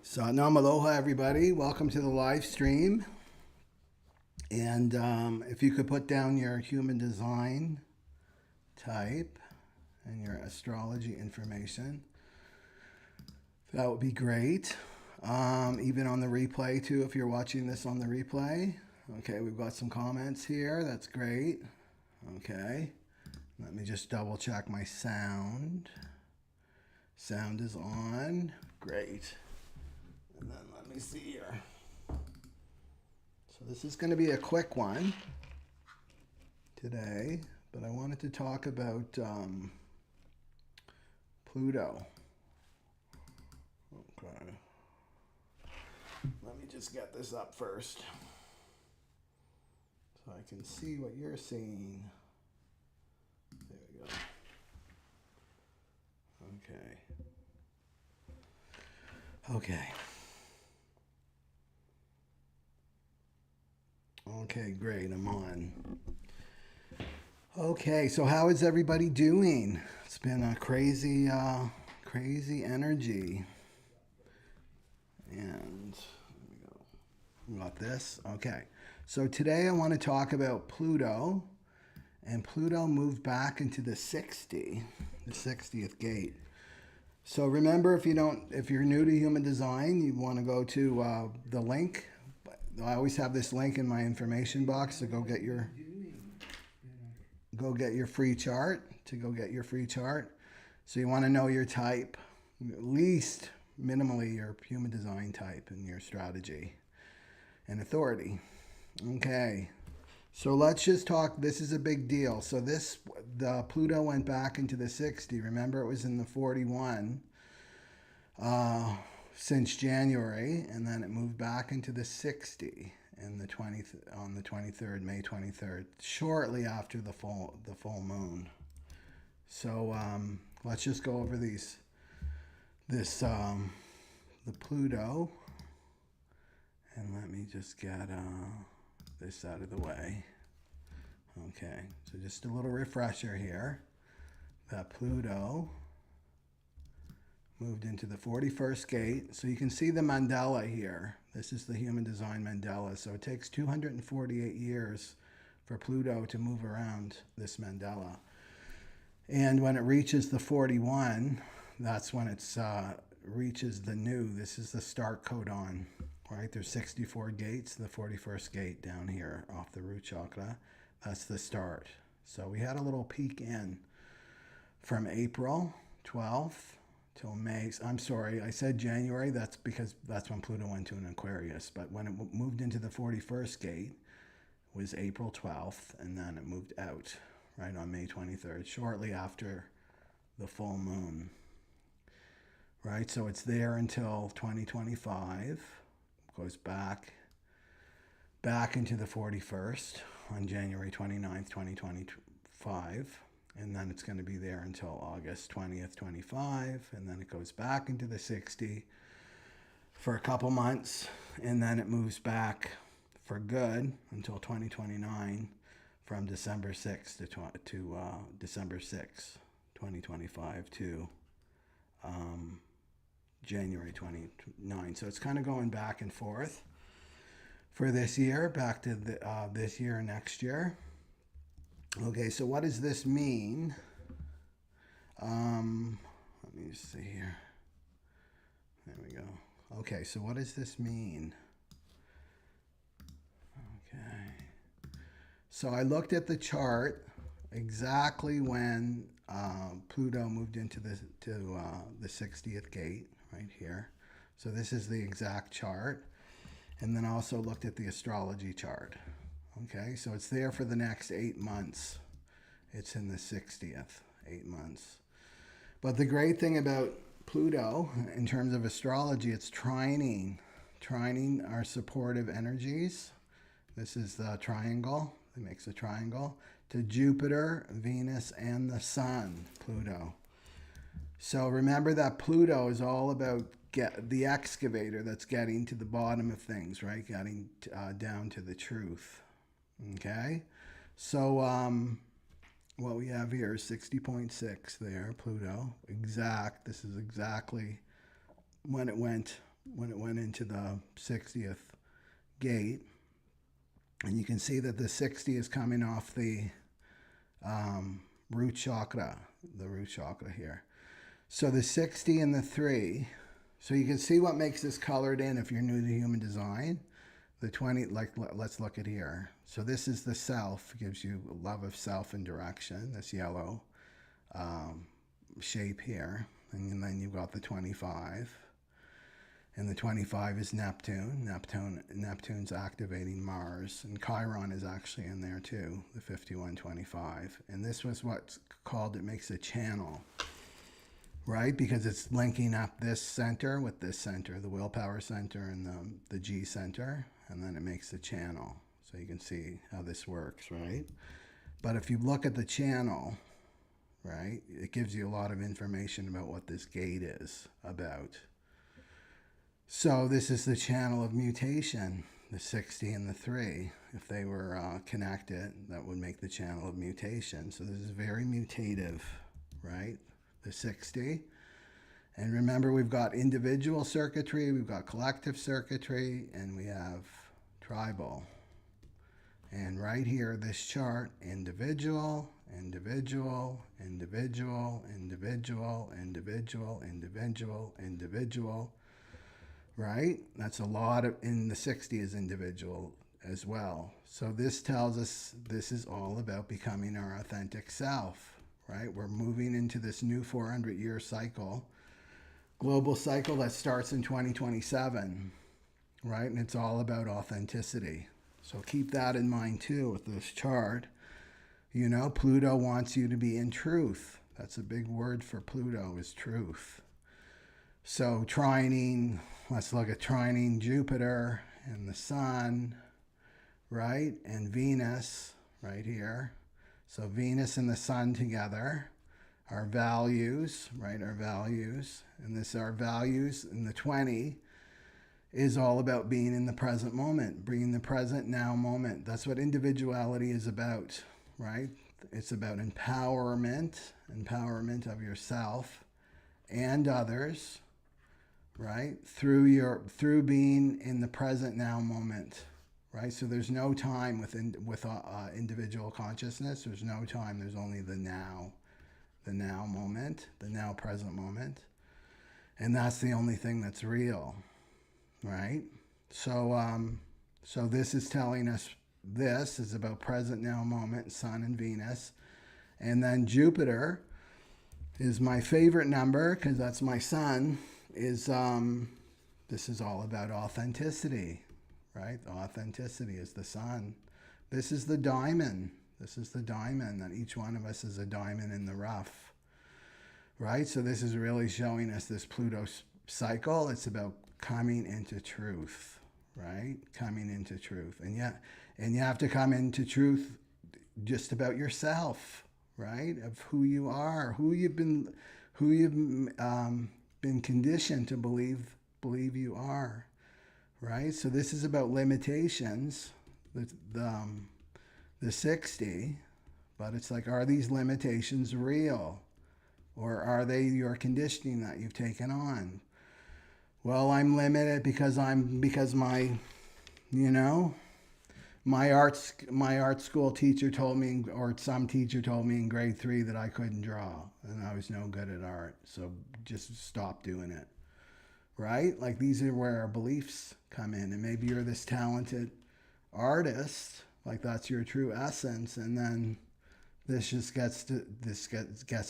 Satnam Aloha, everybody. Welcome to the live stream. And if you could put down your human design type and your astrology information, that would be great. Even on the replay, too, if you're watching this on the replay. Okay, we've got some comments here. That's great. Okay. Let me just double check my sound. Sound is on. Great. And then let me see here. So this is going to be a quick one today, but I wanted to talk about Pluto. Okay. Let me just get this up first so I can see what you're seeing. There we go. Okay. Okay. Okay, great. I'm on. Okay, so how is everybody doing? It's been a crazy energy. And there we go. We got this. Okay. So today I want to talk about Pluto. And Pluto moved back into the 60th gate. So remember, if you're new to human design, you want to go to the link. I always have this link in my information box to go get your free chart. So you want to know your type, at least minimally your human design type and your strategy and authority. Okay. So let's just talk. This is a big deal. So the Pluto went back into the 60. Remember, it was in the 41 since January, and then it moved back into the 60 on the 23rd, May 23rd, shortly after the full moon. So let's just go over the Pluto, and let me just get this out of the way. Okay, so just a little refresher here. That Pluto moved into the 41st gate. So you can see the mandala here. This is the human design mandala. So it takes 248 years for Pluto to move around this mandala. And when it reaches the 41, that's when it reaches the new. This is the start codon, right? There's 64 gates. The 41st gate down here off the root chakra, that's the start. So we had a little peek in from April 12th till May. I'm sorry, I said January. That's because that's when Pluto went to an Aquarius. But when it moved into the 41st gate, it was April 12th, and then it moved out right on May 23rd, shortly after the full moon. Right, so it's there until 2025. Goes back into the 41st on January 29th, 2025. And then it's going to be there until August 20th, 25. And then it goes back into the 60 for a couple months. And then it moves back for good until 2029 from December 6th to December 6th, 2025 to January 29. So it's kind of going back and forth for this year, back to this year and next year. Okay, so what does this mean? Let me just see here. There we go. Okay, so what does this mean? Okay. So I looked at the chart exactly when Pluto moved into the 60th gate right here. So this is the exact chart. And then also looked at the astrology chart. Okay, so it's there for the next 8 months. It's in the 60th, 8 months. But the great thing about Pluto, in terms of astrology, it's trining our supportive energies. This is the triangle. It makes a triangle to Jupiter, Venus, and the Sun, Pluto. So remember that Pluto is all about the excavator that's getting to the bottom of things, right? Getting down to the truth. Okay, so what we have here is 60.6 there, Pluto. This is exactly when it went when it went into the 60th gate. And you can see that the 60 is coming off the root chakra here. So the 60 and the 3, so you can see what makes this colored in if you're new to human design. The 20, like, let's look at here. So this is the self, gives you love of self and direction, this yellow shape here. And then you've got the 25. And the 25 is Neptune. Neptune's activating Mars. And Chiron is actually in there too, the 5125. And this was what's called, it makes a channel, right? Because it's linking up this center with this center, the willpower center and the G center. And then it makes a channel. So you can see how this works, right? But if you look at the channel, right, it gives you a lot of information about what this gate is about. So this is the channel of mutation, the 60 and the 3. If they were connected, that would make the channel of mutation. So this is very mutative, right? The 60. And remember, we've got individual circuitry, we've got collective circuitry, and we have tribal. And right here, this chart, individual, individual, individual, individual, individual, individual, individual, right? That's a lot of, in the 60 is individual as well. So this tells us this is all about becoming our authentic self, right? We're moving into this new 400-year cycle, global cycle that starts in 2027, right? And it's all about authenticity. So keep that in mind too with this chart. You know, Pluto wants you to be in truth. That's a big word for Pluto, is truth. So trining, let's look at trining Jupiter and the Sun, right? And Venus right here. So Venus and the Sun together, our values, right? Our values. And this, our values in the 20 is all about being in the present moment, bringing the present now moment. That's what individuality is about, right? It's about empowerment of yourself and others, right? Through being in the present now moment, right? So there's no time with individual consciousness. There's no time. There's only the now moment, the now present moment. And that's the only thing that's real, right? So this is telling us this is about present now moment, Sun and Venus. And then Jupiter is my favorite number because that's my sun, is this is all about authenticity, right? Authenticity is the sun. This is the diamond. This is the diamond, that each one of us is a diamond in the rough, right? So this is really showing us this Pluto cycle. It's about coming into truth, right? Coming into truth. And you have to come into truth just about yourself, right? Of who you are, who you've been conditioned to believe you are, right? So this is about limitations, the 60, but it's like, are these limitations real, or are they your conditioning that you've taken on? Well, I'm limited because my, you know, my art school teacher told me, or some teacher told me in grade 3 that I couldn't draw and I was no good at art. So just stop doing it, right? Like, these are where our beliefs come in. And maybe you're this talented artist, like that's your true essence. And then this gets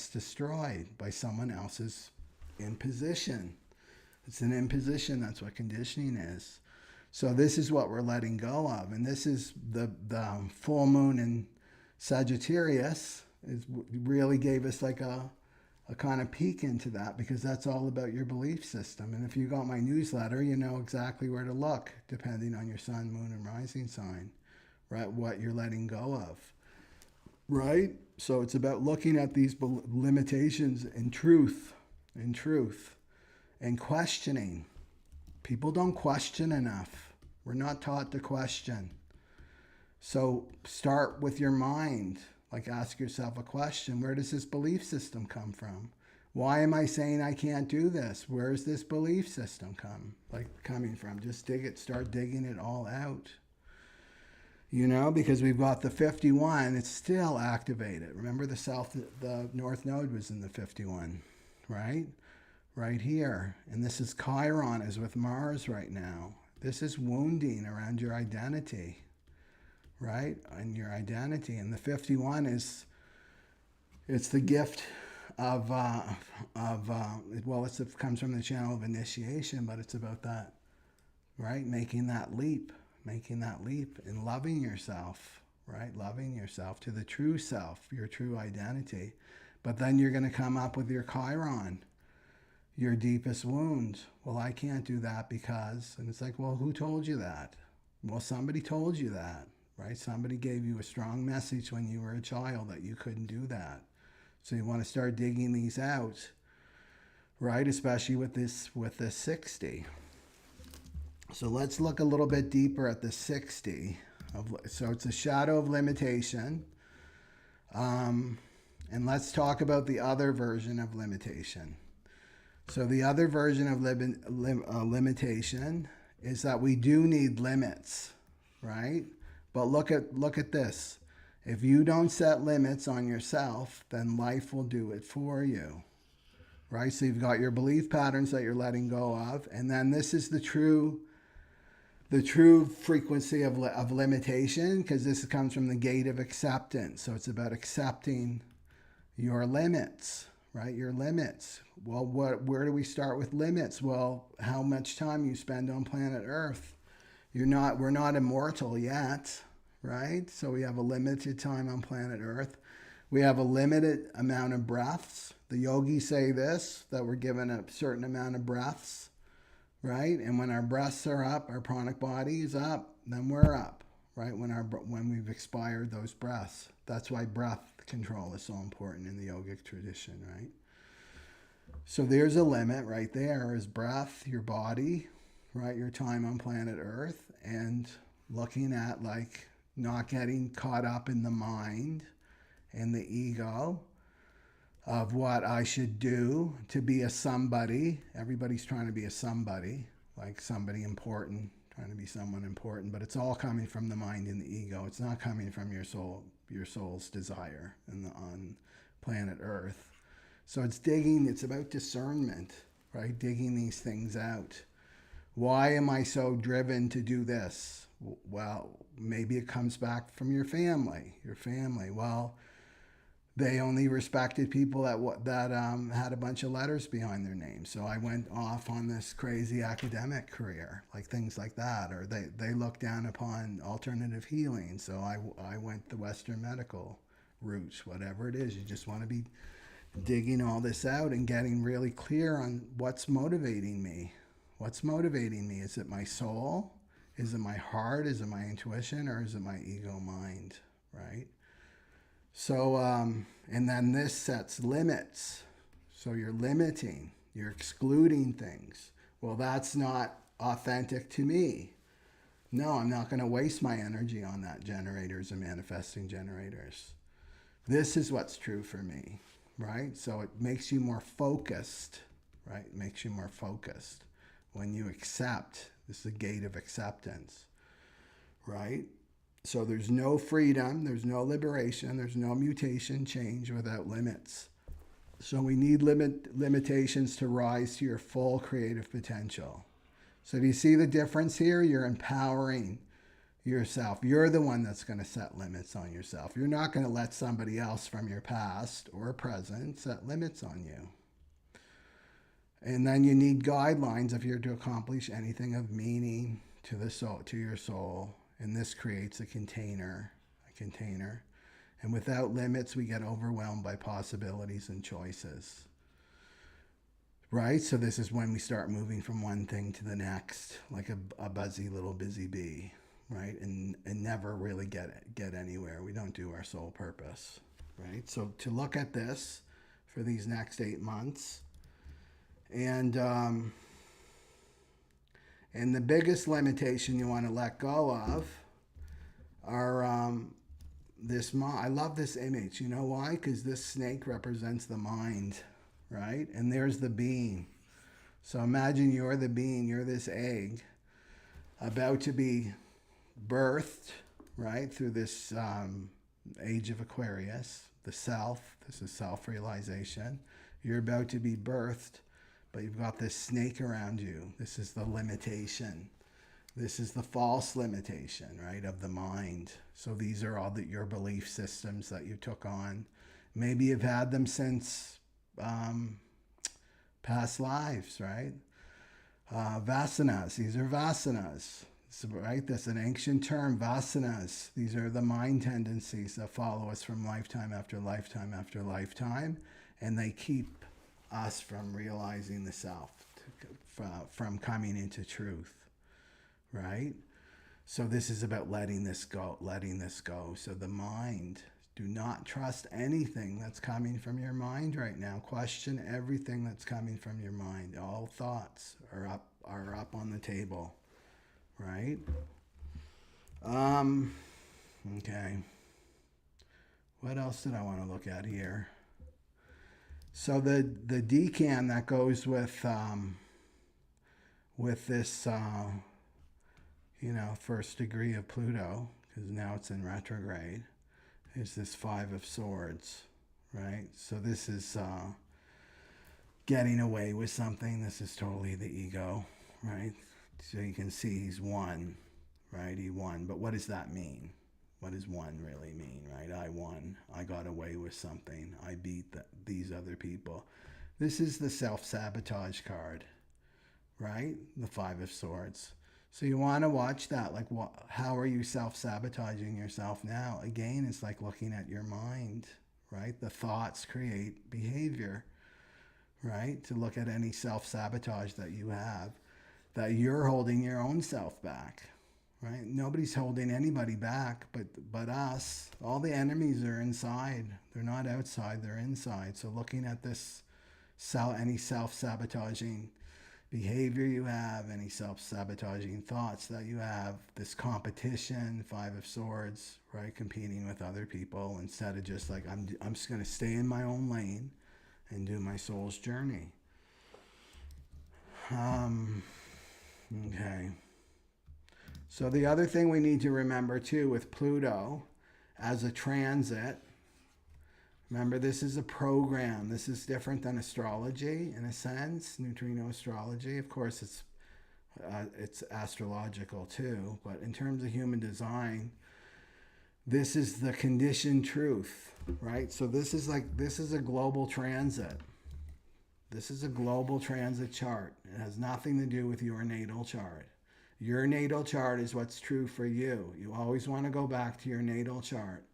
destroyed by someone else's imposition. It's an imposition. That's what conditioning is. So this is what we're letting go of. And this is the full moon in Sagittarius. It really gave us like a kind of peek into that, because that's all about your belief system. And if you got my newsletter, you know exactly where to look, depending on your sun, moon, and rising sign, right? What you're letting go of, right? So it's about looking at these limitations in truth, and questioning. People don't question enough. We're not taught to question. So start with your mind. Like, ask yourself a question. Where does this belief system come from? Why am I saying I can't do this? Where's this belief system coming from? Just start digging it all out. You know, because we've got the 51, it's still activated. Remember the north node was in the 51, right? Right here. And this is Chiron is with Mars right now. This is wounding around your identity, right? And your identity. And the 51 it's the gift of well, it comes from the channel of initiation, but it's about that, right? Making that leap and loving yourself, right? Loving yourself to the true self, your true identity. But then you're going to come up with your Chiron, your deepest wounds. Well, I can't do that because, and it's like, well, who told you that? Well, somebody told you that, right? Somebody gave you a strong message when you were a child that you couldn't do that. So you want to start digging these out, right? Especially with this 60. So let's look a little bit deeper at the 60. So it's a shadow of limitation. And let's talk about the other version of limitation. So the other version of limitation is that we do need limits, right? But look at this. If you don't set limits on yourself, then life will do it for you, right? So you've got your belief patterns that you're letting go of, and then this is the true frequency of limitation, because this comes from the gate of acceptance. So it's about accepting your limits, right? Your limits. Well, where do we start with limits? Well, how much time you spend on planet Earth. We're not immortal yet, right? So we have a limited time on planet Earth. We have a limited amount of breaths. The yogis say this, that we're given a certain amount of breaths, right? And when our breaths are up, our pranic body is up, then we're up, right? When we've expired those breaths. That's why breath control is so important in the yogic tradition, right? So there's a limit right there, is breath, your body, right? Your time on planet Earth, and looking at like not getting caught up in the mind and the ego of what I should do to be a somebody. Everybody's trying to be a somebody, like somebody important, trying to be someone important, but it's all coming from the mind and the ego. It's not coming from your soul's desire on planet Earth. So it's about discernment, right? Digging these things out. Why am I so driven to do this? Well, maybe it comes back from your family. Well, they only respected people that had a bunch of letters behind their name. So I went off on this crazy academic career, like things like that. Or they looked down upon alternative healing. So I went the Western medical route, whatever it is. You just want to be digging all this out and getting really clear on what's motivating me. What's motivating me? Is it my soul? Is it my heart? Is it my intuition? Or is it my ego mind, right? So, and then this sets limits. So you're limiting, you're excluding things. Well, that's not authentic to me. No, I'm not going to waste my energy on that, generators and manifesting generators. This is what's true for me, right? So it makes you more focused, right? It makes you more focused when you accept. This is a gate of acceptance, right? So there's no freedom, there's no liberation, there's no mutation, change without limits. So we need limitations to rise to your full creative potential. So do you see the difference here? You're empowering yourself. You're the one that's going to set limits on yourself. You're not going to let somebody else from your past or present set limits on you. And then you need guidelines if you're to accomplish anything of meaning to the soul, to your soul. And this creates a container. And without limits, we get overwhelmed by possibilities and choices. Right? So this is when we start moving from one thing to the next, like a busy little busy bee, right? And never really get anywhere. We don't do our soul purpose, right? So to look at this for these next 8 months, and the biggest limitation you want to let go of are I love this image. You know why? Because this snake represents the mind, right? And there's the being. So imagine you're the being, you're this egg about to be birthed, right, through this age of Aquarius, the self. This is self-realization. You're about to be birthed, but you've got this snake around you. This is the limitation. This is the false limitation, right, of the mind. So these are all your belief systems that you took on. Maybe you've had them since past lives, right? Vasanas, these are vasanas, right? That's an ancient term, vasanas. These are the mind tendencies that follow us from lifetime after lifetime after lifetime, and they keep us from realizing the self, from coming into truth, right? So this is about letting this go, letting this go. So the mind, do not trust anything that's coming from your mind right now. Question everything that's coming from your mind. All thoughts are up on the table, right? Okay. What else did I want to look at here? So the decan that goes with this first degree of Pluto, because now it's in retrograde, is this Five of Swords, right? So this is getting away with something. This is totally the ego, right? So you can see he's won, right? He won. But what does that mean? What does one really mean, right? I won. I got away with something. I beat these other people. This is the self-sabotage card, right? The Five of Swords. So you want to watch that. Like, how are you self-sabotaging yourself now? Again, it's like looking at your mind, right? The thoughts create behavior, right? To look at any self-sabotage that you have, that you're holding your own self back, right? Nobody's holding anybody back but us. All the enemies are inside. They're not outside, they're inside. So looking at this, any self-sabotaging behavior you have, any self-sabotaging thoughts that you have, this competition, Five of Swords, right? Competing with other people instead of just like, I'm just going to stay in my own lane and do my soul's journey. Okay. So the other thing we need to remember too with Pluto as a transit, remember, this is a program. This is different than astrology in a sense, neutrino astrology. Of course, it's astrological too, but in terms of human design, this is the conditioned truth, right? So this is a global transit. This is a global transit chart. It has nothing to do with your natal chart. Your natal chart is what's true for you. You always want to go back to your natal chart.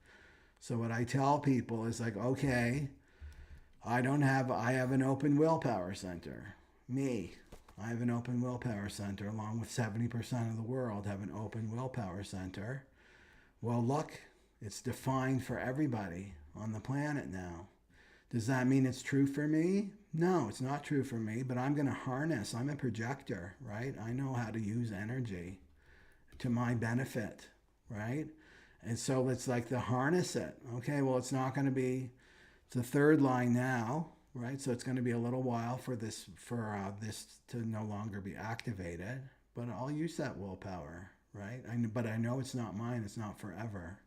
So what I tell people is like, okay, I have an open willpower center. I have an open willpower center, along with 70% of the world have an open willpower center. Well, look, it's defined for everybody on the planet now. Does that mean it's true for me? No, it's not true for me, but I'm going to harness. I'm a projector, right? I know how to use energy to my benefit, right? And so it's like to harness it. Okay, well, it's not going to be, it's the third line now, right? So it's going to be a little while for this to no longer be activated, but I'll use that willpower, right? But I know it's not mine. It's not forever.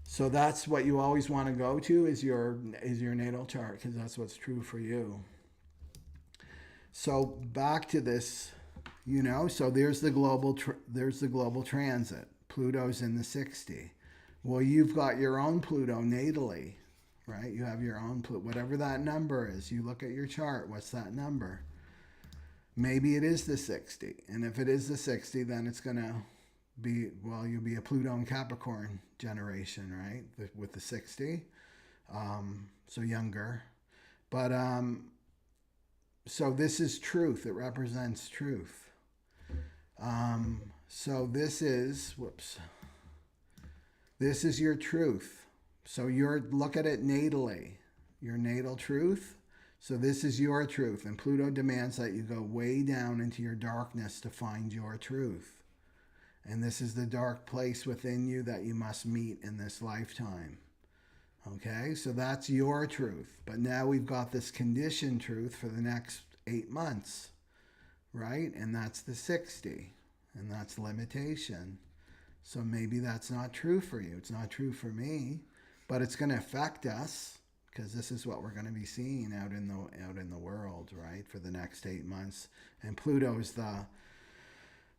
So that's what you always want to go to is your natal chart, because that's what's true for you. So back to this, so there's the global transit. Pluto's in the 60. Well, you've got your own Pluto natally, right? You have your own Pluto, whatever that number is. You look at your chart. What's that number? Maybe it is the 60. And if it is the 60, then it's going to be, well, you'll be a Pluto and Capricorn generation, right? With the 60. So younger. But so this is truth. It represents truth. So this is your truth. So look at it natally, your natal truth. So this is your truth. And Pluto demands that you go way down into your darkness to find your truth. And this is the dark place within you that you must meet in this lifetime. Okay, so that's your truth. But now we've got this conditioned truth for the next 8 months, right? And that's the 60, and that's limitation. So maybe that's not true for you. It's not true for me, but it's going to affect us because this is what we're going to be seeing out in the world, right? For the next 8 months. And Pluto's the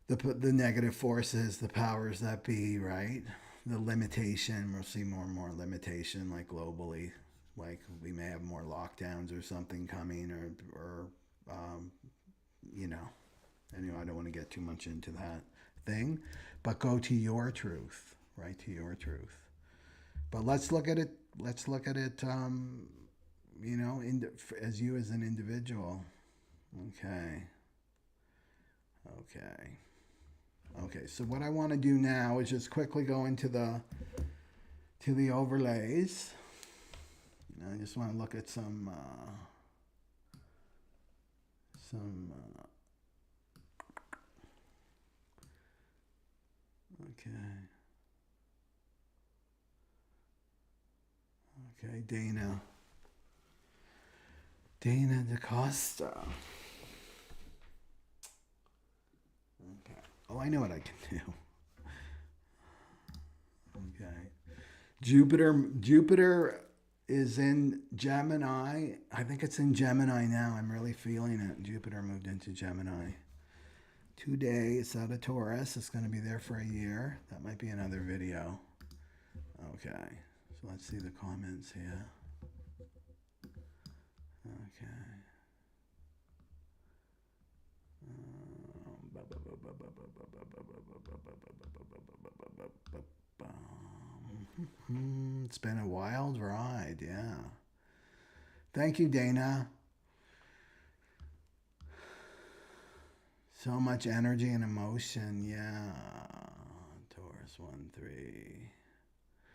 negative forces, the powers that be, right? The limitation. We'll see more and more limitation, like globally. Like we may have more lockdowns or something coming, or you know. Anyway, I don't want to get too much into that thing, but go to your truth, right? To your truth. But let's look at it. Let's look at it. As you as an individual. Okay. Okay. Okay. So what I want to do now is just quickly go into the overlays. I just want to look at some. Okay. Okay, Dana DaCosta. Okay. Oh, I know what I can do. Okay. Jupiter is in Gemini. I think it's in Gemini now. I'm really feeling it. Jupiter moved into Gemini. Today it's out of Taurus. It's going to be there for a year. That might be another video. Okay. So let's see the comments here. Okay. It's been a wild ride, yeah. Thank you, Dana. So much energy and emotion, yeah. Taurus 1-3.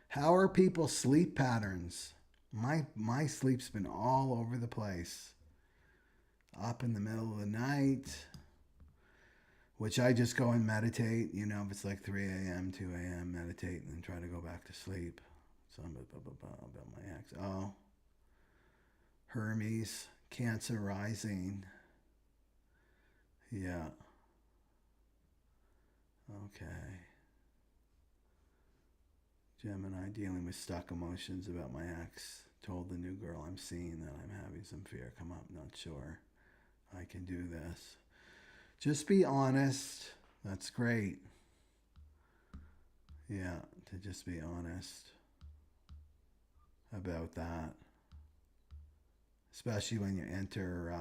How are people's sleep patterns? My sleep's been all over the place. Up in the middle of the night, which I just go and meditate. If it's like 3 a.m., 2 a.m., meditate and then try to go back to sleep. So about my ex. Oh, Hermes, Cancer rising. Yeah. Okay. Gemini, dealing with stuck emotions about my ex. Told the new girl I'm seeing that I'm having some fear come up. Not sure I can do this. Just be honest. That's great. Yeah, to just be honest about that. Especially when you enter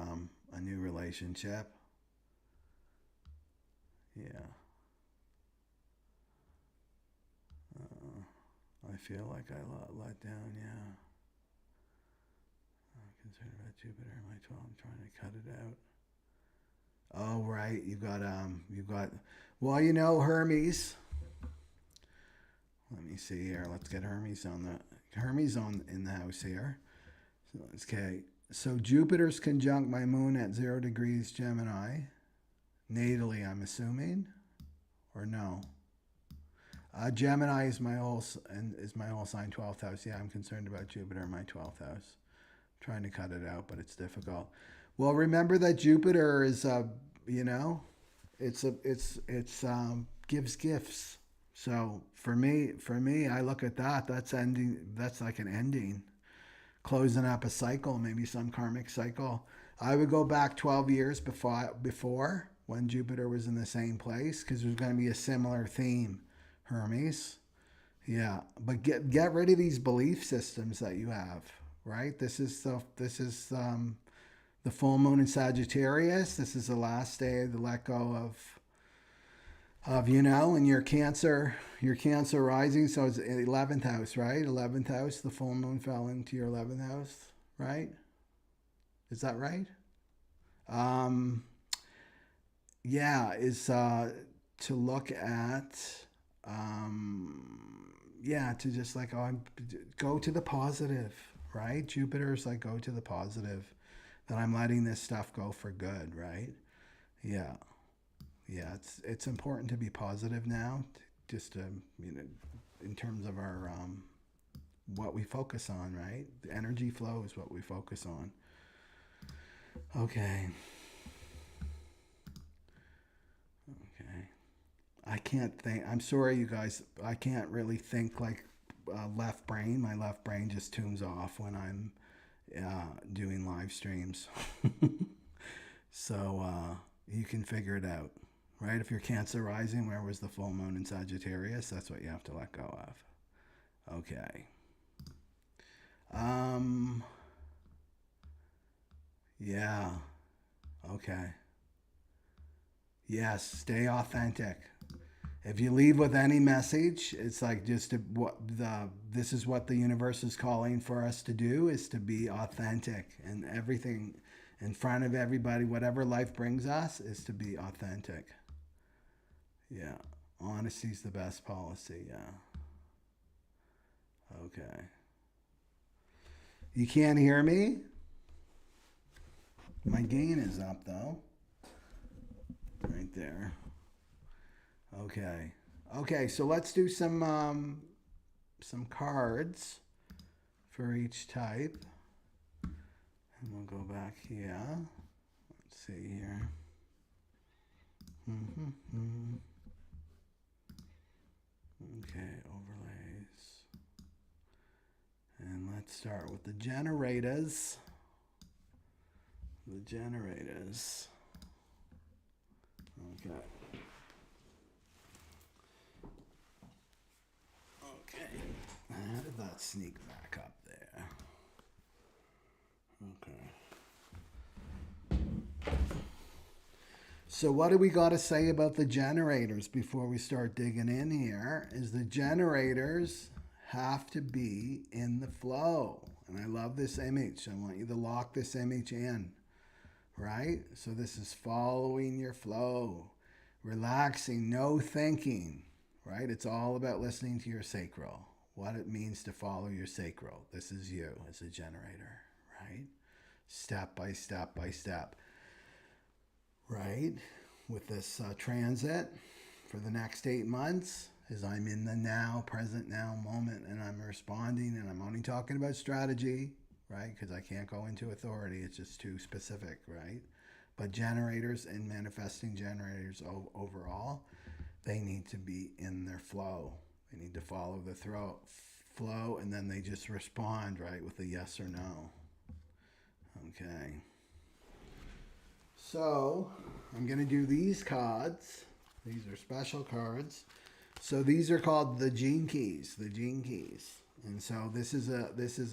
a new relationship. Yeah. I feel like I let down, yeah. I'm concerned about Jupiter in my 12. I'm trying to cut it out. Oh, right. You've got, well, Hermes. Let me see here. Let's get Hermes in the house here. So okay. So Jupiter's conjunct my moon at 0 degrees Gemini. Natally, I'm assuming, or no? Gemini is my whole sign, 12th house. Yeah, I'm concerned about Jupiter in my 12th house. I'm trying to cut it out, but it's difficult. Well, remember that Jupiter is it's gives gifts. So for me, I look at that. That's ending. That's like an ending, closing up a cycle, maybe some karmic cycle. I would go back 12 years before when Jupiter was in the same place, because there's going to be a similar theme. Hermes, yeah, but get rid of these belief systems that you have, right? This is the full moon in Sagittarius. This is the last day to let go of and your Cancer rising. So it's 11th house, right? 11th house. The full moon fell into your 11th house, right? Is that right? Yeah, is to look at. To just like, go to the positive, right? Jupiter's like, go to the positive, that I'm letting this stuff go for good, right? Yeah. It's important to be positive now, just to, in terms of our what we focus on, right? The energy flow is what we focus on. Okay. Okay. I can't think. I'm sorry, you guys. I can't really think like left brain. My left brain just tunes off when I'm doing live streams. So you can figure it out, right? If you're Cancer rising, where was the full moon in Sagittarius? That's what you have to let go of. Okay. Yeah. Okay. Yes. Stay authentic. If you leave with any message, it's like just this is what the universe is calling for us to do, is to be authentic, and everything in front of everybody, whatever life brings us, is to be authentic. Yeah. Honesty's the best policy. Yeah. Okay. You can't hear me? My gain is up though. Right there. Okay. Okay, so let's do some cards for each type. And we'll go back here. Let's see here. Okay, overlays. And let's start with the generators. The generators. Okay. Okay. How did that sneak back up there? Okay. So what do we got to say about the generators before we start digging in here? Is the generators have to be in the flow. And I love this image. I want you to lock this image in. Right? So this is following your flow, relaxing, no thinking, right? It's all about listening to your sacral, what it means to follow your sacral. This is you as a generator, right? Step by step by step, right? With this transit for the next 8 months, as I'm in the now, present now moment, and I'm responding, and I'm only talking about strategy, right? Because I can't go into authority. It's just too specific, right? But generators and manifesting generators overall, they need to be in their flow. They need to follow the flow, and then they just respond, right, with a yes or no. Okay. So I'm going to do these cards. These are special cards. So these are called the gene keys. The gene keys. And so this is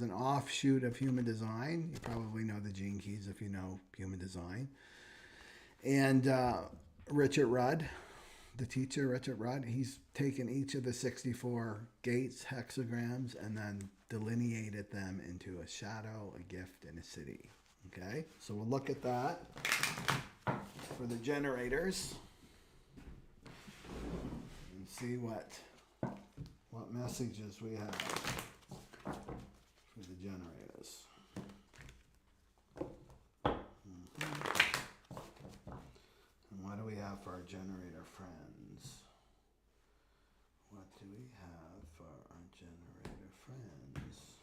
an offshoot of human design. You probably know the gene keys if you know human design. And Richard Rudd, the teacher, Richard Rudd, he's taken each of the 64 gates, hexagrams, and then delineated them into a shadow, a gift, and a city. Okay, so we'll look at that for the generators and see what messages we have for the generators. And what do we have for our generator friends? What do we have for our generator friends?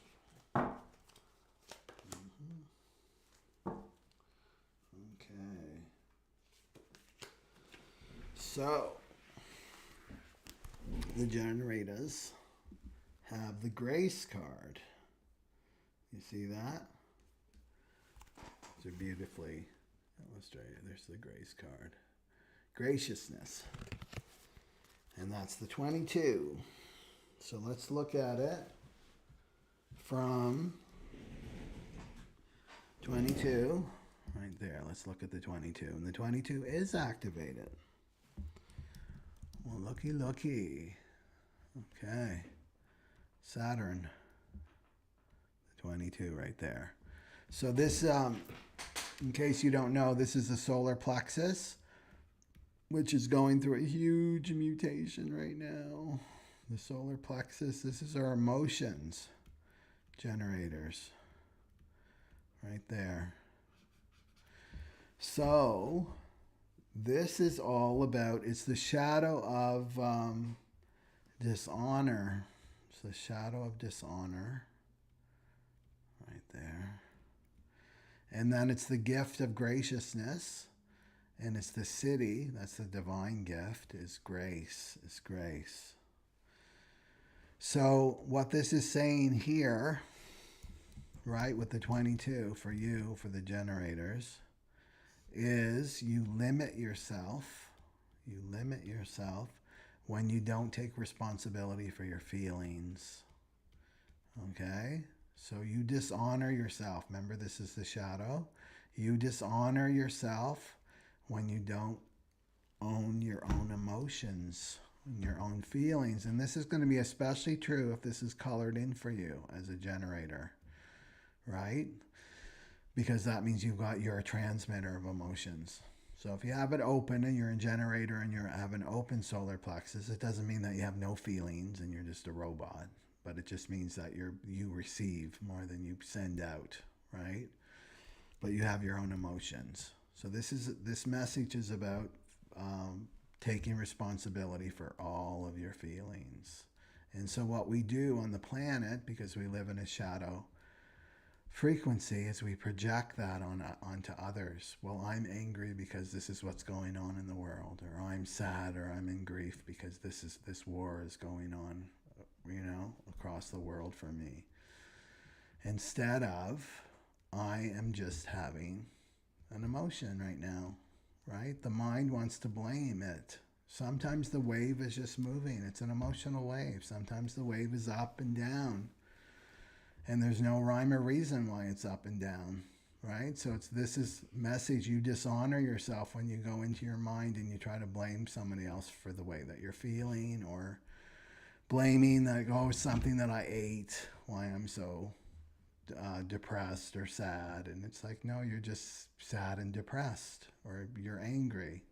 Okay. So, the generators have the grace card. You see that? They're beautifully illustrated. There's the grace card. Graciousness. And that's the 22. So let's look at it from 22. Right there. Let's look at the 22. And the 22 is activated. Well, looky. Okay. Saturn. The 22 right there. So this, in case you don't know, this is the solar plexus, which is going through a huge mutation right now. The solar plexus, this is our emotions generators. Right there. So this is all about, it's the shadow of dishonor. It's the shadow of dishonor. Right there. And then it's the gift of graciousness. And it's the city, that's the divine gift, is grace, is grace. So what this is saying here, right, with the 22 for you, for the generators, is you limit yourself when you don't take responsibility for your feelings. Okay? So you dishonor yourself. Remember, this is the shadow. You dishonor yourself when you don't own your own emotions, your own feelings. And this is going to be especially true if this is colored in for you as a generator, right? Because that means you're a transmitter of emotions. So if you have it open and you're a generator and you have an open solar plexus, it doesn't mean that you have no feelings and you're just a robot. But it just means that you receive more than you send out, right? But you have your own emotions. So this message is about taking responsibility for all of your feelings. And so what we do on the planet, because we live in a shadow frequency, is we project that onto others. Well, I'm angry because this is what's going on in the world, or I'm sad, or I'm in grief because this war is going on, across the world for me. Instead of, I am just having an emotion right now, right? The mind wants to blame it. Sometimes the wave is just moving. It's an emotional wave. Sometimes the wave is up and down. And there's no rhyme or reason why it's up and down, right? So this is message. You dishonor yourself when you go into your mind and you try to blame somebody else for the way that you're feeling, or blaming that, something that I ate, why I'm so depressed or sad. And it's like, no, you're just sad and depressed, or you're angry,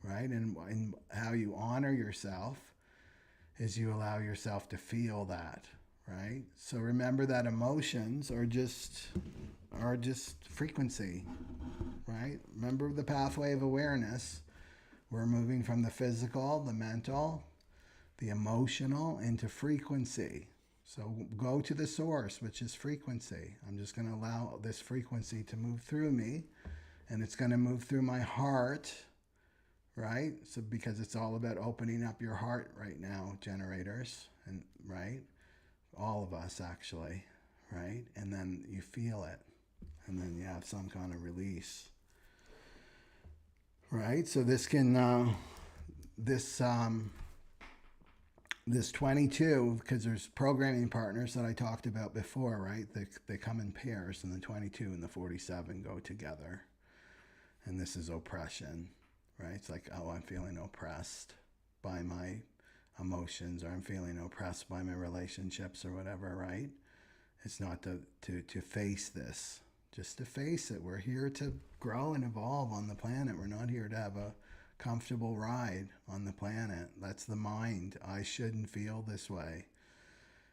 right? And how you honor yourself is you allow yourself to feel that, right? So remember that emotions are just frequency, right? Remember the pathway of awareness. We're moving from the physical, the mental, the emotional into frequency. So go to the source, which is frequency. I'm just going to allow this frequency to move through me, and it's going to move through my heart, right? So because it's all about opening up your heart right now, generators, and right? All of us actually, right? And then you feel it, and then you have some kind of release, right? So this can, this 22, because there's programming partners that I talked about before, right? They come in pairs, and the 22 and the 47 go together. And this is oppression, right? It's like, I'm feeling oppressed by my emotions, or I'm feeling oppressed by my relationships, or whatever, right? It's not to face this, just to face it. We're here to grow and evolve on the planet. We're not here to have a comfortable ride on the planet. That's the mind. I shouldn't feel this way.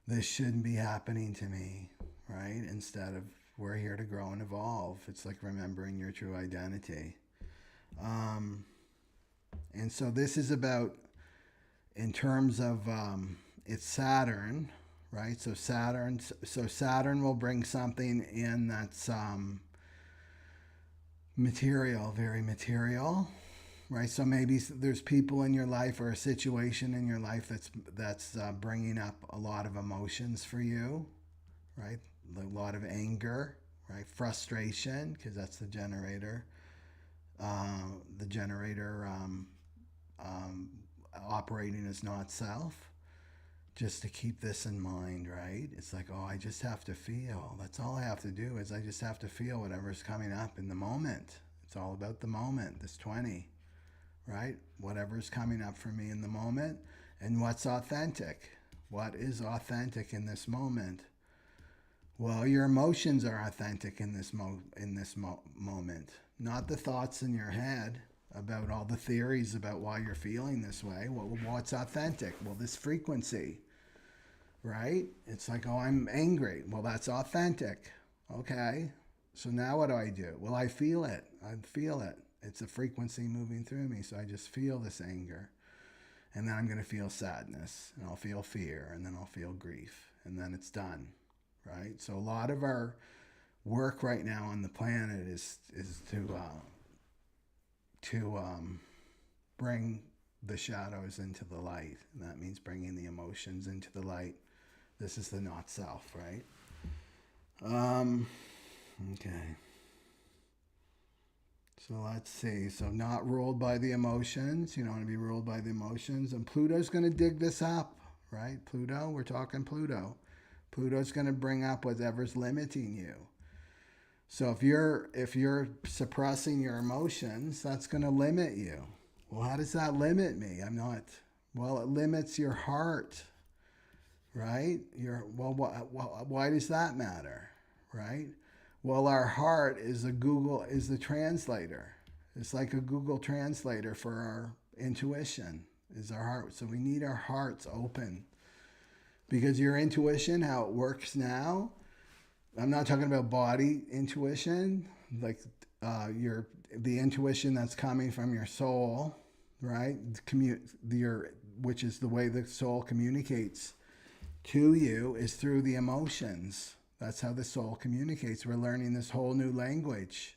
This shouldn't be happening to me, right? Instead of, we're here to grow and evolve. It's like remembering your true identity. And so this is about, in terms of, it's Saturn, right? So Saturn will bring something in that's material, very material. Right, so maybe there's people in your life, or a situation in your life that's bringing up a lot of emotions for you, right? A lot of anger, right? Frustration, because that's the generator. The generator operating as not self. Just to keep this in mind, right? It's like, I just have to feel. That's all I have to do, is I just have to feel whatever's coming up in the moment. It's all about the moment, this 20. Right? Whatever's coming up for me in the moment, and what's authentic. What is authentic in this moment? Well, your emotions are authentic in this moment, not the thoughts in your head about all the theories about why you're feeling this way. Well, what's authentic? Well, this frequency, right? It's like, I'm angry. Well, that's authentic. Okay. So now what do? Well, I feel it. I feel it. It's a frequency moving through me, so I just feel this anger. And then I'm going to feel sadness, and I'll feel fear, and then I'll feel grief, and then it's done, right? So a lot of our work right now on the planet is to bring the shadows into the light, and that means bringing the emotions into the light. This is the not self, right? Okay. So let's see. So not ruled by the emotions. You don't want to be ruled by the emotions. And Pluto's going to dig this up, right? Pluto, we're talking Pluto. Pluto's going to bring up whatever's limiting you. So if you're suppressing your emotions, that's going to limit you. Well, how does that limit me? Well, it limits your heart, right? Why does that matter, right? Well, our heart is the translator. It's like a Google translator for our intuition, is our heart. So we need our hearts open. Because your intuition, how it works now, I'm not talking about body intuition, like the intuition that's coming from your soul, right? Which is the way the soul communicates to you, is through the emotions. That's how the soul communicates. We're learning this whole new language,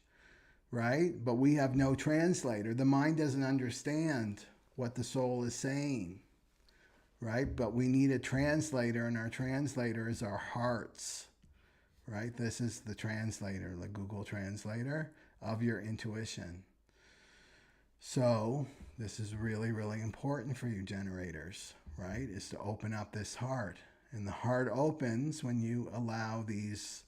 right? But we have no translator. The mind doesn't understand what the soul is saying, right? But we need a translator, and our translator is our hearts, right? This is the translator, the Google translator of your intuition. So this is really, really important for you generators, right? Is to open up this heart. And the heart opens when you allow these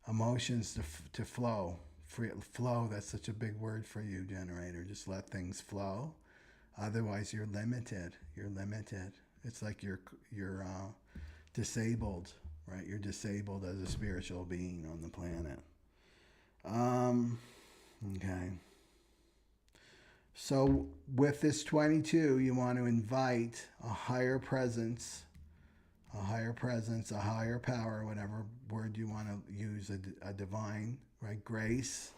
emotions to flow. Flow, that's such a big word for you, generator. Just let things flow. Otherwise, you're limited. You're limited. It's like you're disabled, right? You're disabled as a spiritual being on the planet. Okay. So with this 22, you want to invite a higher presence, a higher power, whatever word you want to use, a divine, right? Grace.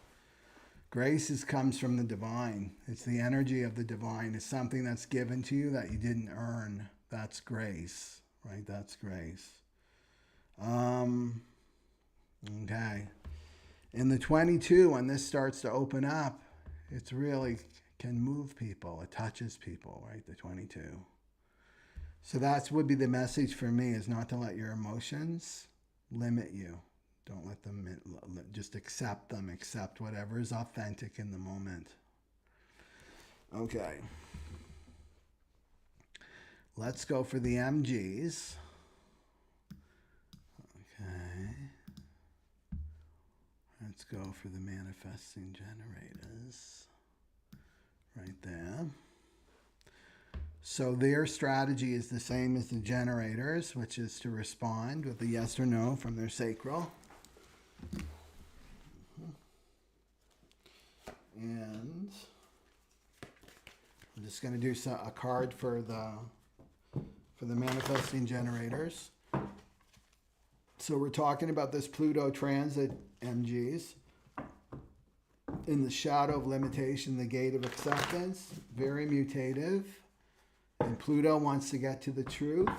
Grace comes from the divine. It's the energy of the divine. It's something that's given to you that you didn't earn. That's grace, right? That's grace. Okay. In the 22, when this starts to open up, it's really can move people. It touches people, right? The 22. So that would be the message for me, is not to let your emotions limit you. Don't let them, just accept them. Accept whatever is authentic in the moment. Okay. Let's go for the MGs. Okay. Let's go for the manifesting generators. Right there. So their strategy is the same as the generators, which is to respond with a yes or no from their sacral. And I'm just going to do a card for the manifesting generators. So we're talking about this Pluto transit, MGs. In the shadow of limitation, the gate of acceptance, very mutative. And Pluto wants to get to the truth.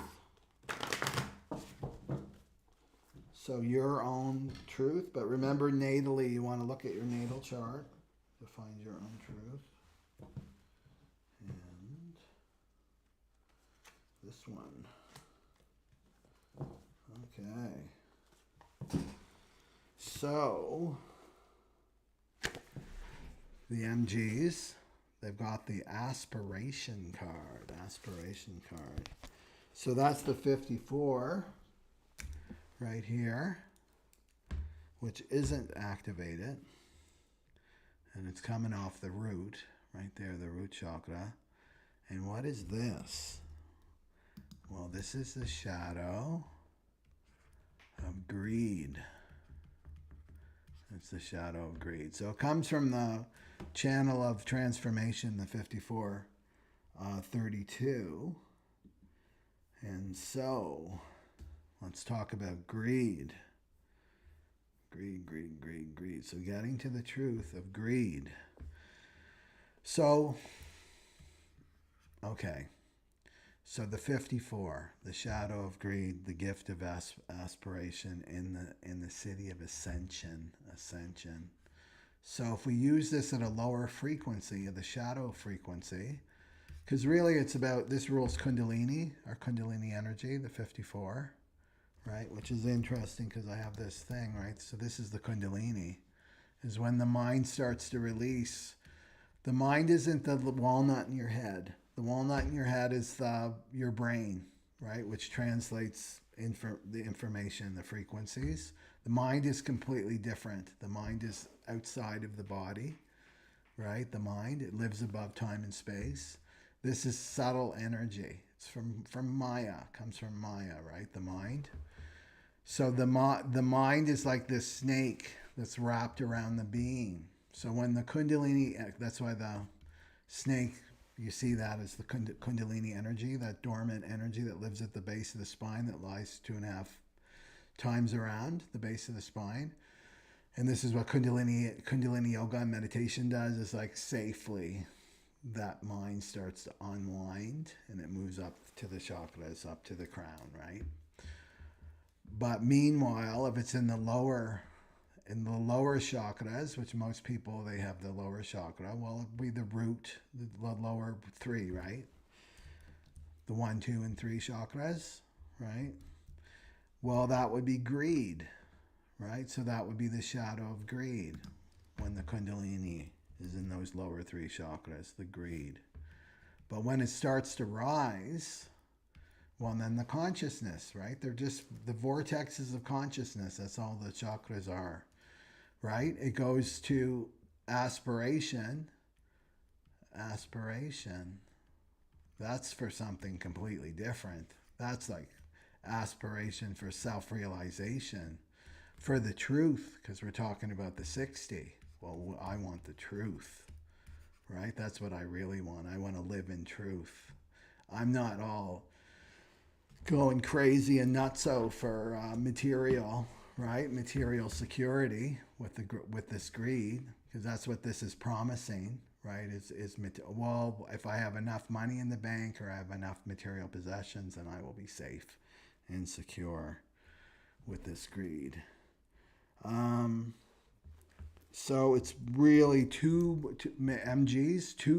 So your own truth. But remember, natally, you want to look at your natal chart to find your own truth. And this one. Okay. So the MGs, they've got the aspiration card. Aspiration card. So that's the 54 right here, which isn't activated. And it's coming off the root, right there, the root chakra. And what is this? Well, this is the shadow of greed. It's the shadow of greed. So it comes from the channel of transformation, the 5432. And so let's talk about greed. Greed, greed, greed, greed. So getting to the truth of greed. So, okay. So the 54, the shadow of greed, the gift of aspiration in the city of ascension. So if we use this at a lower frequency, the shadow frequency, because really it's about, this rules Kundalini, our Kundalini energy, the 54, right? Which is interesting because I have this thing, right? So this is the Kundalini, is when the mind starts to release. The mind isn't the walnut in your head. The walnut in your head is your brain, right? Which translates the information, the frequencies. The mind is completely different. The mind is outside of the body, right? The mind, it lives above time and space. This is subtle energy. It's from Maya, comes from Maya, right? The mind. So the mind is like this snake that's wrapped around the being. So when the Kundalini, that's why the snake, you see that as the Kundalini energy, that dormant energy that lives at the base of the spine, that lies 2.5 times around the base of the spine. And this is what Kundalini yoga and meditation does, is like safely that mind starts to unwind and it moves up to the chakras, up to the crown, right? But meanwhile, if it's in the lower chakras, which most people, they have the lower chakra, well, it'd be the root, the lower 3, right? The 1, 2, and 3 chakras, right? Well, that would be greed, right? So that would be the shadow of greed when the Kundalini is in those lower 3 chakras, the greed. But when it starts to rise, well, then the consciousness, right? They're just the vortexes of consciousness. That's all the chakras are, right? It goes to aspiration. That's for something completely different. That's like aspiration for self-realization, for the truth, because we're talking about the 60. Well, I want the truth, right? That's what I really want. I want to live in truth. I'm not all going crazy and nutso for material, right? Material security with this greed, because that's what this is promising, right? Well, if I have enough money in the bank or I have enough material possessions, then I will be safe and secure with this greed. So it's really too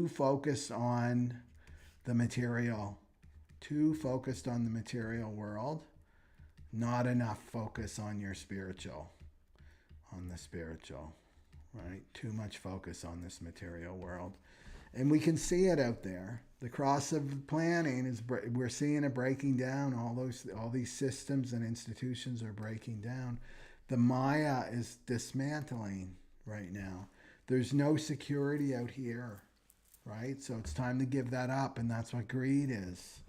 focused on the material, too focused on the material world, not enough focus on your spiritual, right? Too much focus on this material world. And we can see it out there. The cross of planning is, we're seeing it breaking down. All these systems and institutions are breaking down. The Maya is dismantling right now. There's no security out here, right? So it's time to give that up, and that's what greed is.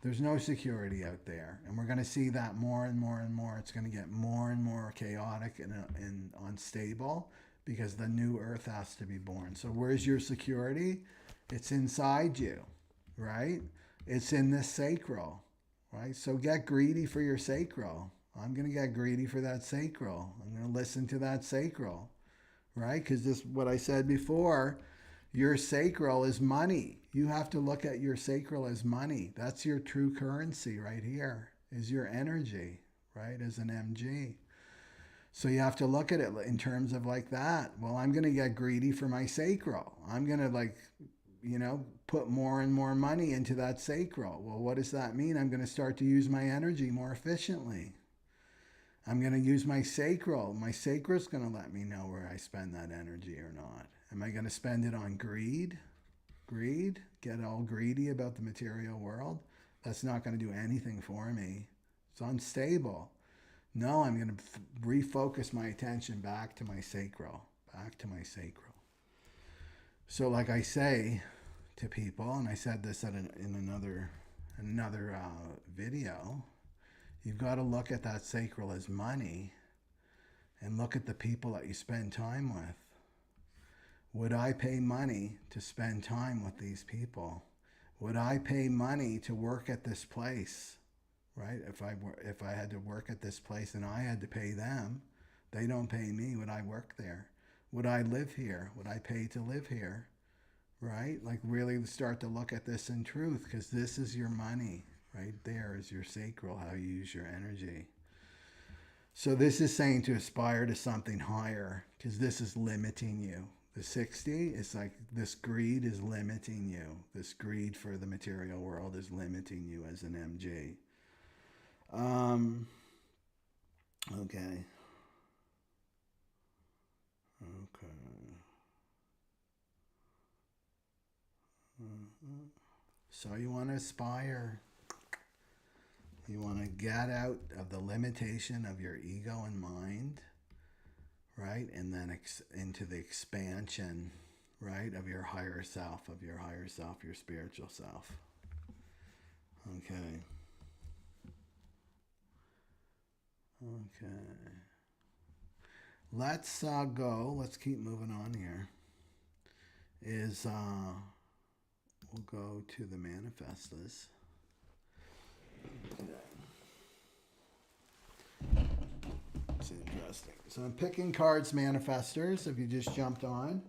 There's no security out there, and we're going to see that more and more and more. It's going to get more and more chaotic and unstable, because the new earth has to be born. So where's your security? It's inside you, right? It's in this sacral, right? So get greedy for your sacral. I'm going to get greedy for that sacral. I'm going to listen to that sacral, right? Because this, what I said before, your sacral is money. You have to look at your sacral as money. That's your true currency right here, is your energy, right? As an MG. So you have to look at it in terms of like that. Well, I'm going to get greedy for my sacral. I'm going to put more and more money into that sacral. Well, what does that mean? I'm going to start to use my energy more efficiently. I'm going to use my sacral. My sacral's going to let me know where I spend that energy or not. Am I going to spend it on greed? Get all greedy about the material world? That's not going to do anything for me. It's unstable. No, I'm going to refocus my attention back to my sacral. So like I say to people, and I said this in another video, you've got to look at that sacral as money and look at the people that you spend time with. Would I pay money to spend time with these people? Would I pay money to work at this place? Right? If I had to work at this place and I had to pay them, they don't pay me, would I work there? Would I live here? Would I pay to live here? right? Like really start to look at this in truth, because this is your money. Right there is your sacral, how you use your energy. So this is saying to aspire to something higher, because this is limiting you. The 60 is like this greed is limiting you. This greed for the material world is limiting you as an MG. Okay. Okay. So you want to aspire. You want to get out of the limitation of your ego and mind, right? And then into the expansion, right, of your higher self, your spiritual self. Okay. Okay. Let's go. Let's keep moving on here. We'll go to the manifestos. Okay. It's interesting. So I'm picking cards manifestors. If you just jumped on,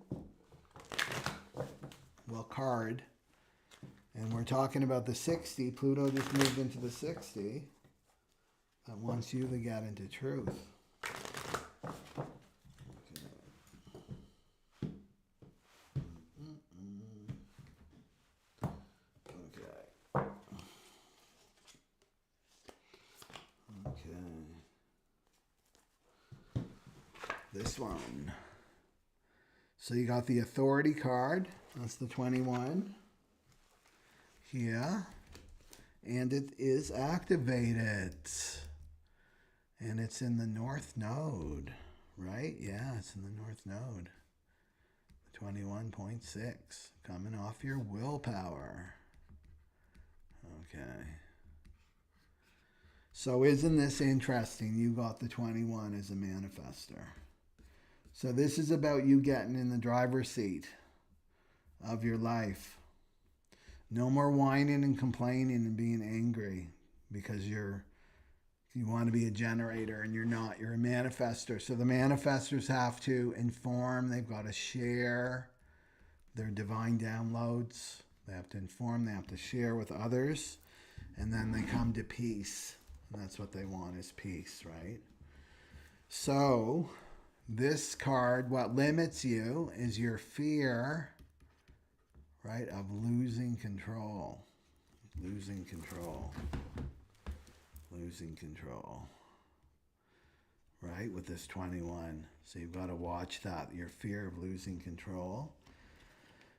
well, card. And we're talking about the 60. Pluto just moved into the 60. That wants you to get into truth. This one. So you got the authority card. That's the 21. Here. And it is activated. And it's in the North Node. Right? Yeah, it's in the North Node. 21.6. Coming off your willpower. Okay. So isn't this interesting? You got the 21 as a manifestor. So this is about you getting in the driver's seat of your life. No more whining and complaining and being angry because you want to be a generator and you're not. You're a manifestor. So the manifestors have to inform. They've got to share their divine downloads. They have to inform. They have to share with others. And then they come to peace. And that's what they want, is peace, right? So this card, what limits you is your fear, right, of losing control. Losing control. Losing control. Right, with this 21. So you've got to watch that, your fear of losing control.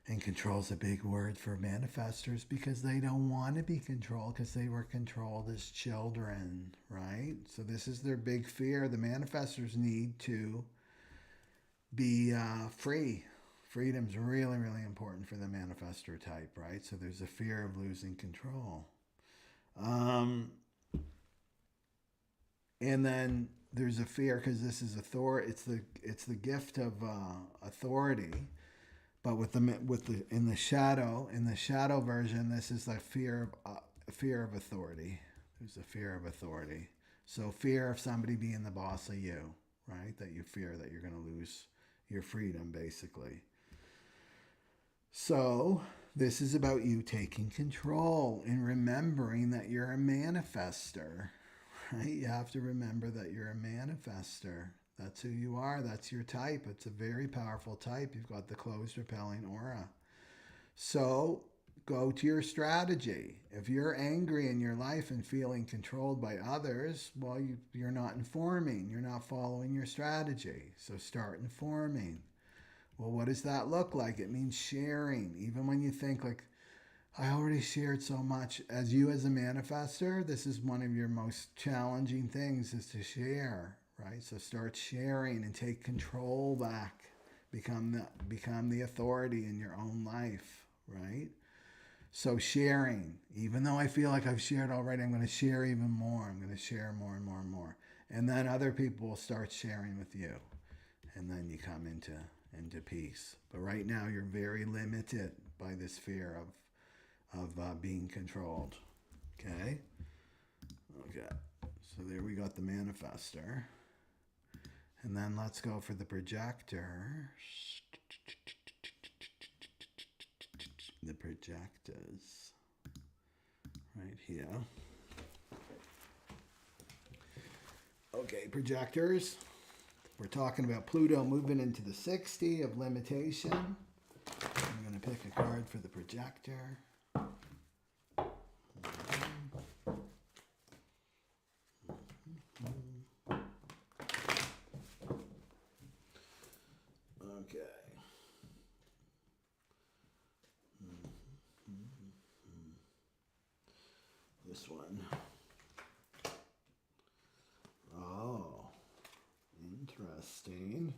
And control's a big word for manifestors because they don't want to be controlled because they were controlled as children, right? So this is their big fear. The manifestors need to be free. Freedom's really, really important for the manifestor type, right? So there's a fear of losing control. And then there's a fear because this is authority. It's the gift of authority. But in the shadow version, this is like fear of authority. There's a fear of authority. So fear of somebody being the boss of you, right? That you fear that you're going to lose your freedom, basically. So this is about you taking control and remembering that you're a manifestor, right? You have to remember that you're a manifestor. That's who you are. That's your type. It's a very powerful type. You've got the closed repelling aura. So go to your strategy. If you're angry in your life and feeling controlled by others, well, you're not informing. You're not following your strategy. So start informing. Well, what does that look like? It means sharing. Even when you think like, I already shared so much. As a manifestor, this is one of your most challenging things, is to share. Right? So start sharing and take control back. Become the authority in your own life, right? So sharing, even though I feel like I've shared already, I'm going to share even more. I'm going to share more and more and more. And then other people will start sharing with you. And then you come into peace. But right now you're very limited by this fear of being controlled. Okay? Okay. So there we got the manifestor. And then let's go for the projector. the projectors right here. Okay, projectors. We're talking about Pluto moving into the 60 of limitation. I'm going to pick a card for the projector. Okay. This one. Oh, interesting.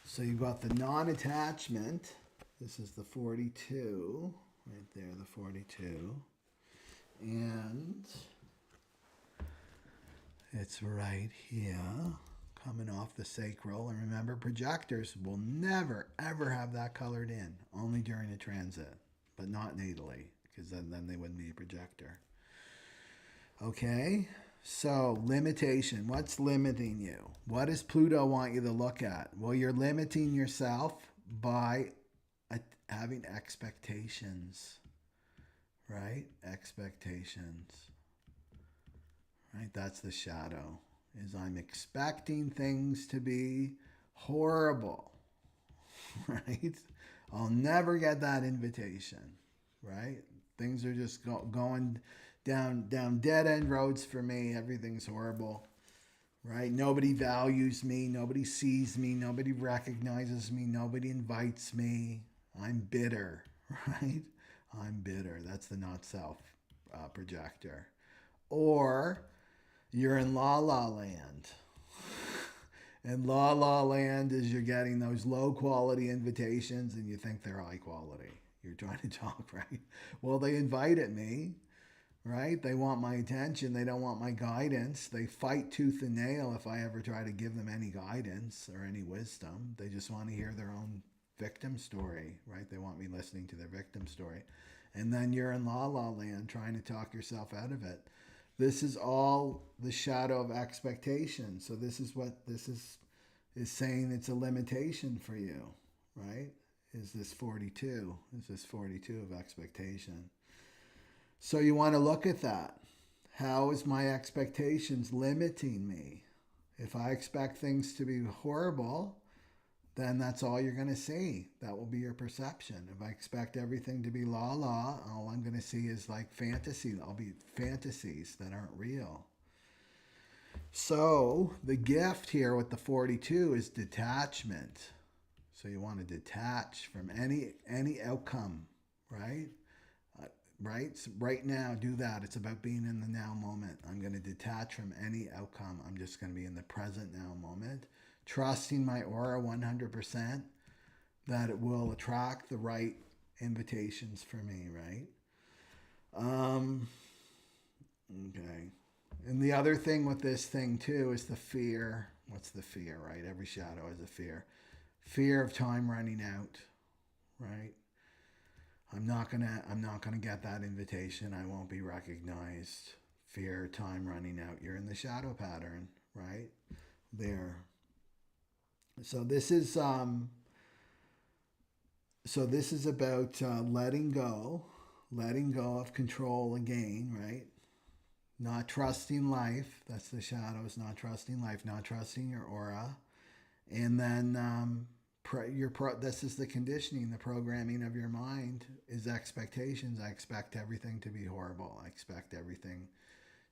So you've got the non-attachment. This is the 42. Right there, the 42. And it's right here, coming off the sacral. And remember, projectors will never, ever have that colored in, only during a transit, but not natally, because then they wouldn't be a projector. Okay, so limitation. What's limiting you? What does Pluto want you to look at? Well, you're limiting yourself by having expectations, right? Expectations. Right, that's the shadow, is I'm expecting things to be horrible, right? I'll never get that invitation, right? Things are just going down dead end roads for me. Everything's horrible, right? Nobody values me. Nobody sees me. Nobody recognizes me. Nobody invites me. I'm bitter, right? I'm bitter. That's the not self projector. Or you're in La La Land. And La La Land is you're getting those low quality invitations and you think they're high quality. You're trying to talk, right? Well, they invited me, right? They want my attention. They don't want my guidance. They fight tooth and nail if I ever try to give them any guidance or any wisdom. They just want to hear their own victim story, right? They want me listening to their victim story. And then you're in La La Land trying to talk yourself out of it. This is all the shadow of expectation. So this is what this is saying. It's a limitation for you, right? Is this 42? Is this 42 of expectation? So you want to look at that. How is my expectations limiting me? If I expect things to be horrible, then that's all you're going to see. That will be your perception. If I expect everything to be la-la, all I'm going to see is like fantasy. I'll be fantasies that aren't real. So the gift here with the 42 is detachment. So you want to detach from any outcome, right? Right? So right now, do that. It's about being in the now moment. I'm going to detach from any outcome. I'm just going to be in the present now moment. Trusting my aura 100% that it will attract the right invitations for me, right? Okay. And the other thing with this thing too is the fear. What's the fear, right? Every shadow has a fear. Fear of time running out, right? I'm not gonna get that invitation. I won't be recognized. Fear, time running out. You're in the shadow pattern, right? There. So this is about letting go of control again, right? Not trusting life. That's the shadows. Not trusting life. Not trusting your aura, and then this is the conditioning, the programming of your mind is expectations. I expect everything to be horrible. I expect everything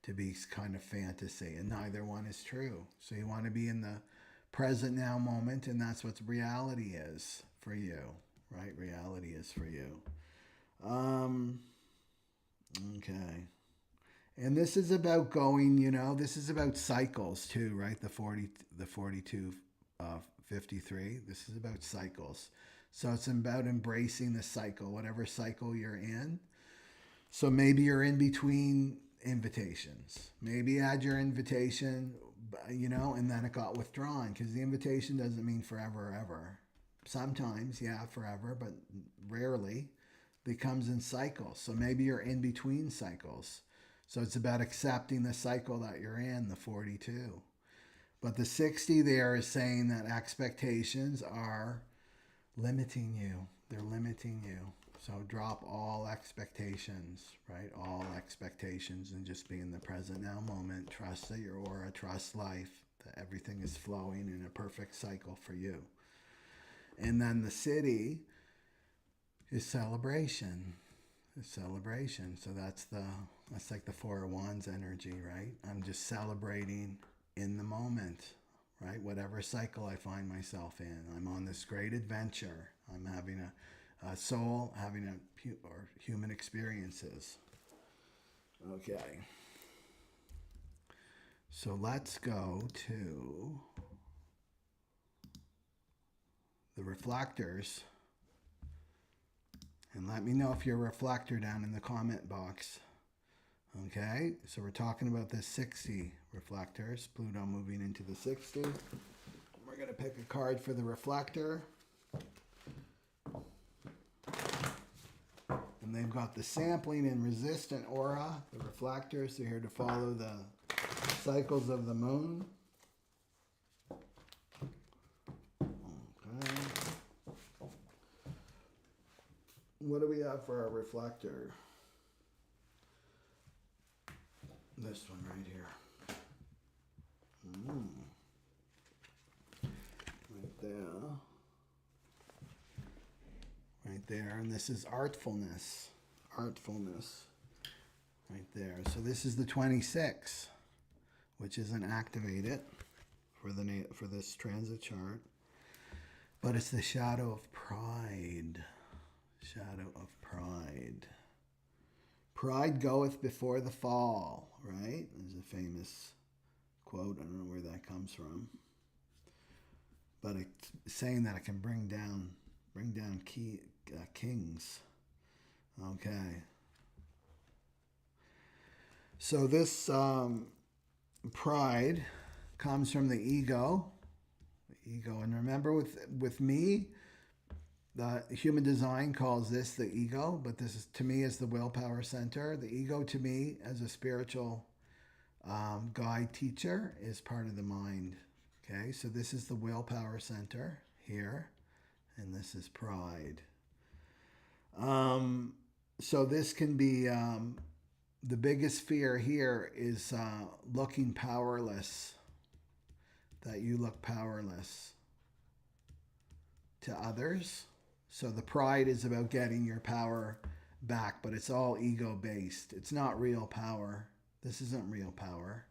to be kind of fantasy, and neither one is true. So you want to be in the present now moment, and that's what reality is for you, right? Reality is for you. Okay. And this is about going, this is about cycles too, right? The 42, 53. This is about cycles. So it's about embracing the cycle, whatever cycle you're in. So maybe you're in between invitations. Maybe you had your invitation, and then it got withdrawn, because the invitation doesn't mean forever or ever. Sometimes, yeah, forever, but rarely. It comes in cycles. So maybe you're in between cycles. So it's about accepting the cycle that you're in, the 42. But the 60 there is saying that expectations are limiting you. They're limiting you. So drop all expectations, right? All expectations, and just be in the present now moment. Trust that your aura, trust life, that everything is flowing in a perfect cycle for you. And then the city is celebration. It's celebration. So that's like the Four of Wands energy, right? I'm just celebrating in the moment, right? Whatever cycle I find myself in. I'm on this great adventure. I'm having a soul, having or human experiences. Okay. So let's go to the reflectors. And let me know if you're a reflector down in the comment box. Okay, so we're talking about the 60 reflectors. Pluto moving into the 60. We're going to pick a card for the reflector. And they've got the sampling and resistant aura. The reflectors are here to follow the cycles of the moon. Okay. What do we have for our reflector? This one right here. Right there. Right there. And this is artfulness. Artfulness. Right there. So this is the 26, which isn't activated for this transit chart. But it's the shadow of pride. Shadow of pride. Pride goeth before the fall, right? There's a famous quote. I don't know where that comes from. But it's saying that it can bring down kings. Okay. So this pride comes from the ego. The ego. And remember with me, the human design calls this the ego, but this is, to me, is the willpower center. The ego, to me, as a spiritual guide teacher, is part of the mind. Okay, so this is the willpower center here, and this is pride. So this can be, the biggest fear here is looking powerless, that you look powerless to others. So the pride is about getting your power back, but it's all ego-based. It's not real power. This isn't real power.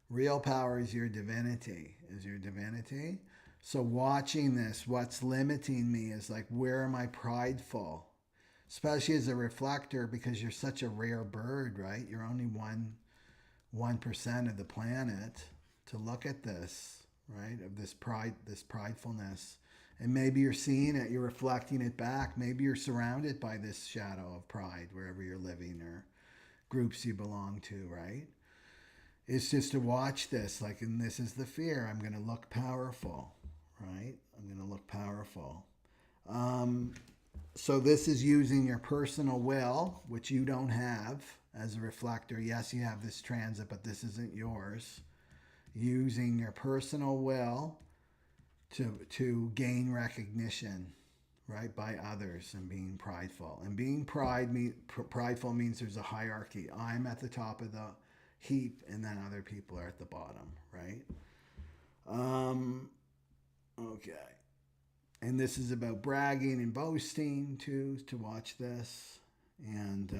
Real power is your divinity, So watching this, what's limiting me is like, where am I prideful? Especially as a reflector, because you're such a rare bird, right? You're only 1% of the planet to look at this, right? Of this pride, this pridefulness. And maybe you're seeing it, you're reflecting it back. Maybe you're surrounded by this shadow of pride wherever you're living or groups you belong to, right? It's just to watch this, like, and this is the fear. I'm going to look powerful, right? I'm going to look powerful. So this is using your personal will, which you don't have as a reflector. Yes, you have this transit, but this isn't yours. Using your personal will to gain recognition, right, by others, and being prideful. And being prideful means there's a hierarchy. I'm at the top of the heap, and then other people are at the bottom, right? Okay. And this is about bragging and boasting, too, to watch this. And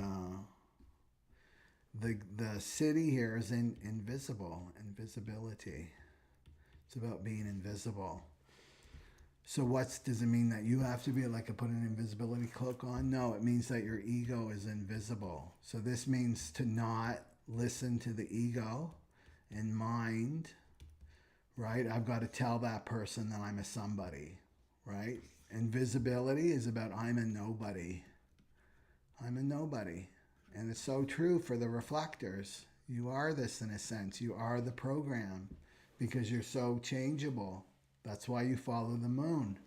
the city here is invisibility. It's about being invisible. So does it mean that you have to be like put an invisibility cloak on? No, it means that your ego is invisible. So this means to not listen to the ego and mind, right? I've got to tell that person that I'm a somebody, right? Invisibility is about I'm a nobody. I'm a nobody. And it's so true for the reflectors. You are this in a sense. You are the program because you're so changeable. That's why you follow the moon.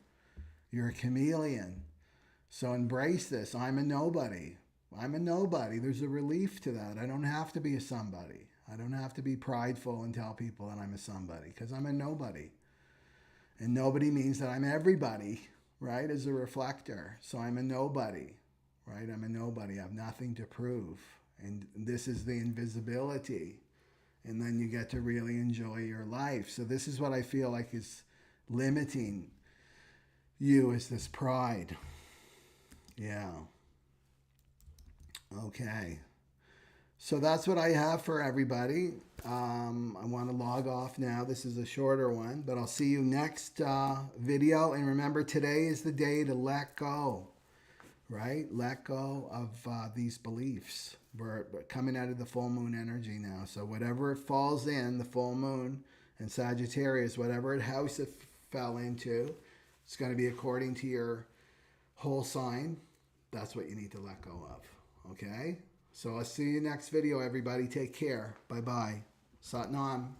You're a chameleon. So embrace this. I'm a nobody. I'm a nobody. There's a relief to that. I don't have to be a somebody. I don't have to be prideful and tell people that I'm a somebody because I'm a nobody. And nobody means that I'm everybody, right, as a reflector. So I'm a nobody, right? I'm a nobody. I have nothing to prove. And this is the invisibility. And then you get to really enjoy your life. So this is what I feel like is limiting you, is this pride. Yeah. Okay. So that's what I have for everybody. I want to log off now. This is a shorter one, but I'll see you next video. And remember, today is the day to let go, right? Let go of these beliefs. We're coming out of the full moon energy now. So whatever it falls in, the full moon and Sagittarius, whatever house it fell into, it's going to be according to your whole sign. That's what you need to let go of. Okay? So I'll see you next video, everybody. Take care. Bye-bye. Sat Nam.